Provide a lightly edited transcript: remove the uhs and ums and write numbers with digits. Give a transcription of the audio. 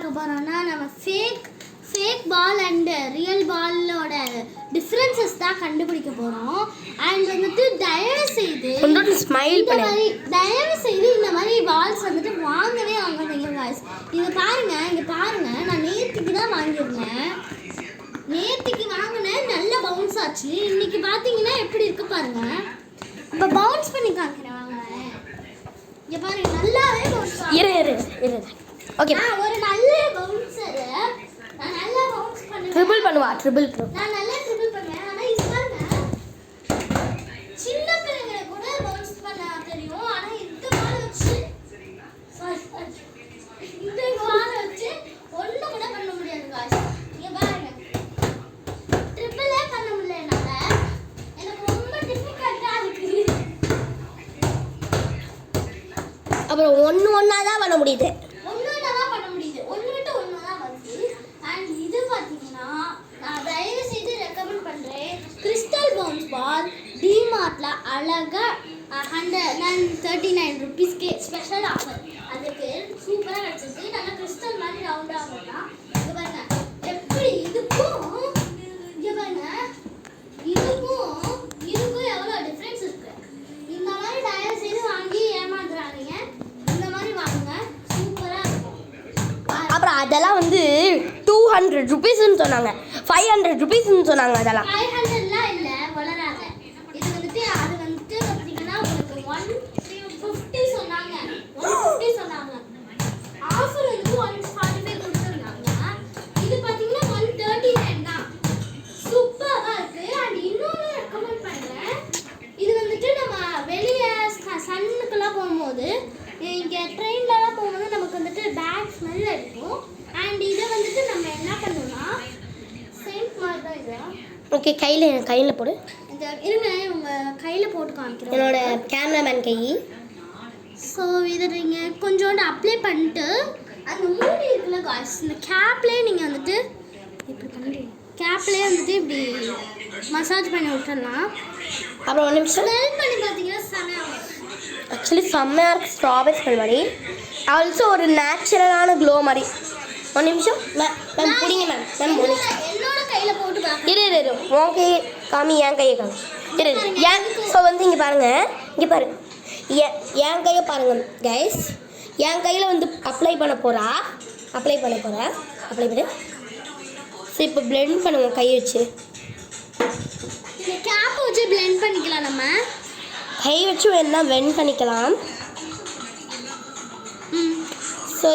பார்க்க போறோம்னா நம்ம ஃபேக் பால் அண்ட் ரியல் பாலோட டிஃபரன்சஸ் தான் கண்டுபிடிக்க போறோம். அண்ட் வந்துட்டு தயவு செய்து ஸ்மைல் பண்ணி தயவு செய்து இந்த மாதிரி பால்ஸ் வந்துட்டு வாங்கவே வாங்காதீங்க गाइस. இங்க பாருங்க நான் நேத்திக்கு தான் வாங்கியிருந்தேன். நேத்திக்கு வாங்கினேன், நல்ல பவுன்ஸ் ஆச்சு. இன்னைக்கு பாத்தீங்கன்னா எப்படி இருக்கு பாருங்க. இப்ப பவுன்ஸ் பண்ணி காமிக்கிறேன் வாங்க. இங்க பாருங்க நல்லாவே பவுன்ஸ் இரு ஓகே. ஒரு நல்ல பவுன்சர். நான் நல்லா பவுன்ஸ் பண்ணுவேன். ட்ரிபிள் பண்ணுவா ட்ரிபிள் ப்ரோ. நான் நல்லா ட்ரிபிள் பண்ணுவேன். ஆனா இது பாருங்க சின்ன பிள்ளைங்க கூட பவுன்ஸ் பண்ண தெரியும். ஆனா இந்த பால் வச்சு இந்த பால் வச்சு ஒண்ணு கூட பண்ண முடியாது गाइस. இங்க பாருங்க ட்ரிபிளே பண்ண முடியல என்னால. எனக்கு ரொம்ப டிஃபிகல்ட்டா இருக்கு. அப்புறம் ஒண்ணா தான் பண்ண முடியுது. பால் டிமார்ட்ல அழகா 139 ரூபீஸ்க்கு ஸ்பெஷல் ஆஃபர். அதுக்கு சூப்பரா கிடைச்சிருக்கு. நல்ல கிறிஸ்டல் மாதிரி ரவுண்டா ஆகும்னா இங்க பாருங்க எப்படி இதுக்கும் இங்க பாருங்க இதுக்கும் எவ்வளவு டிஃபரன்ஸ் இருக்கு. இந்த மாதிரி தயவு செய்து வாங்கி ஏமாத்துறாதீங்க. இந்த மாதிரி வாங்குங்க, சூப்பரா இருக்கும். அப்புறம் அதெல்லாம் வந்து 200 ரூபீஸ்னு சொன்னாங்க, 500 ரூபீஸ்னு சொன்னாங்க. அதெல்லாம் 500லாம் இல்ல, வளராத. இது வந்துட்டு அது வந்துட்டு பாத்தீங்கன்னா உங்களுக்கு 150 சொன்னாங்க. 150 சொன்னாங்க. ஆஃபர் வந்து 145 கொடுத்திருந்தாங்க. இது பாத்தீங்கன்னா 139 தான். சூப்பரா இருக்கு. அண்ட் இன்னொரு ரெக்கமெண்ட் பண்றேன். இது வந்துட்டு நம்ம வெளிய சன்னுக்குலாம் போகும்போது, இங்க ட்ரெயின்லலாம் போகும்போது நமக்கு வந்துட்டு பேக் ஸ்மெல் அடிக்கும். அண்ட் இதை வந்துட்டு நம்ம என்ன பண்ணணும்னா சென்ட் மாதிரி தான் இது. ஓகே, கையில் போடு. இந்த இருங்க உங்கள் கையில் போட்டு காமிக்கிறேன். என்னோட கேமராமேன் கை. ஸோ இதை நீங்கள் கொஞ்சோண்டு அப்ளை பண்ணிட்டு அந்த மூடி இருக்குல்ல காய்ஸ், இந்த கேப்லேயே நீங்கள் வந்துட்டு இப்படி பண்ணுறீங்க. கேப்லேயே வந்துட்டு இப்படி மசாஜ் பண்ணி விட்டுடலாம். அப்புறம் ஒரு நிமிஷம் ஸ்மெல் பண்ணி பார்த்தீங்கன்னா செமையாக ஆக்சுவலி செம்மையாக இருக்குது. ஸ்ட்ராபெரி ஸ்மெல் மாதிரி, ஆல்சோ ஒரு நேச்சுரலான க்ளோ மாதிரி. ஒரு நிமிஷம் மேம் பிடிங்க மேம். என்னோட கையில் போட்டு இரு உன் கையை காமி, என் கையை காமி. ஏன் ஸோ வந்து இங்கே பாருங்கள் என் கையை பாருங்கள் கைஸ். என் கையில் வந்து அப்ளை பண்ண போகிறேன். அப்ளை பண்ணு. ஸோ இப்போ பிளெண்ட் பண்ணுவோம் கையை வச்சு. கேப்பை வச்சு பிளெண்ட் பண்ணிக்கலாம். நம்ம கை வச்சு வேணா வெண்ட் பண்ணிக்கலாம். ஸோ